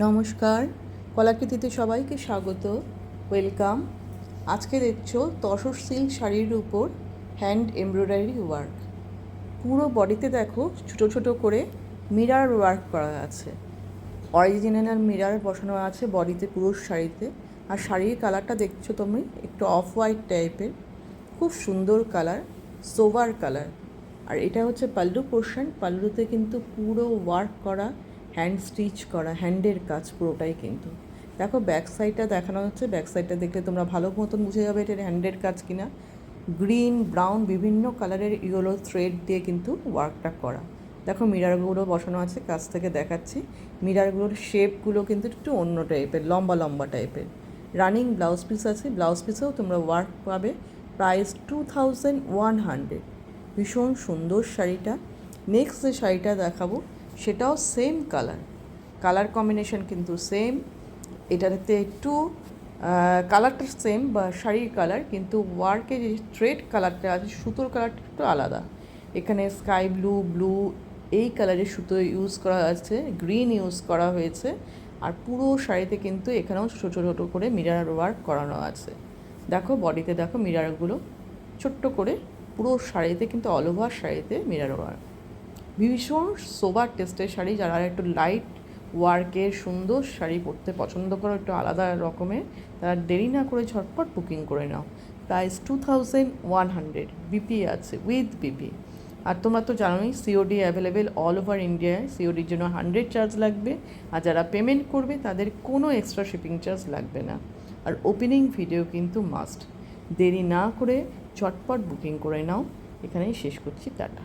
নমস্কার, কলাকৃতিতে সবাইকে স্বাগত, ওয়েলকাম। আজকে দেখছো তসর সিল্ক শাড়ির উপর হ্যান্ড এমব্রয়ডারি ওয়ার্ক। পুরো বডিতে দেখো ছোটো ছোটো করে মিরার ওয়ার্ক করা আছে। অরিজিনাল মিরার বসানো আছে বডিতে, পুরো শাড়িতে। আর শাড়ির কালারটা দেখছো তুমি, একটু অফ হোয়াইট টাইপের, খুব সুন্দর কালার, সোবার কালার। আর এটা হচ্ছে পাল্লু পোর্শন। পাল্লুতে কিন্তু পুরো ওয়ার্ক করা, হ্যান্ড স্টিচ করা, হ্যান্ডের কাজ পুরোটাই। কিন্তু দেখো ব্যাক সাইডটা দেখানো হচ্ছে। ব্যাক সাইডটা দেখলে তোমরা ভালো মতন বুঝে যাবে এটা হ্যান্ডের কাজ কিনা। গ্রিন, ব্রাউন, বিভিন্ন কালারের ইয়েলো থ্রেড দিয়ে কিন্তু ওয়ার্কটা করা। দেখো মিরারগুলো বসানো আছে, কাছ থেকে দেখাচ্ছি। মিরারগুলোর শেপগুলো কিন্তু একটু অন্য টাইপের, লম্বা লম্বা টাইপের। রানিং ব্লাউজ পিস আছে, ব্লাউজ পিসেও তোমরা ওয়ার্ক পাবে। প্রাইস 2100। ভীষণ সুন্দর শাড়িটা। নেক্সট যে শাড়িটা দেখাবো সেটাও সেম কালার কম্বিনেশন কিন্তু সেম। এটাতে একটু কালারটা সেম বা শাড়ির কালার, কিন্তু ওয়ার্কে যে থ্রেড কালারটা আছে, সুতোর কালারটা একটু আলাদা। এখানে স্কাই ব্লু এই কালারের সুতো ইউজ করা আছে, গ্রিন ইউজ করা হয়েছে। আর পুরো শাড়িতে কিন্তু এখানেও ছোটো ছোটো করে মিরার ওয়ার্ক করানো আছে। দেখো বডিতে দেখো মিরারগুলো ছোট্ট করে, পুরো শাড়িতে কিন্তু অল ওভার শাড়িতে মিরার ওয়ার্ক। ভীষণ সোবার টেস্টের শাড়ি। যারা একটু লাইট ওয়ার্কের সুন্দর শাড়ি পরতে পছন্দ করো, একটু আলাদা রকমের, তারা দেরি না করে ঝটপট বুকিং করে নাও। প্রাইস 2100। বিপি আছে, উইথ বিপি। আর তোমরা তো জানোই সিওডি অ্যাভেলেবেল অল ওভার ইন্ডিয়ায়। সিওডির জন্য 100 চার্জ লাগবে, আর যারা পেমেন্ট করবে তাদের কোনো এক্সট্রা শিপিং চার্জ লাগবে না। আর ওপেনিং ভিডিও কিন্তু মাস্ট। দেরি না করে ঝটপট বুকিং করে নাও। এখানেই শেষ করছি, টাটা।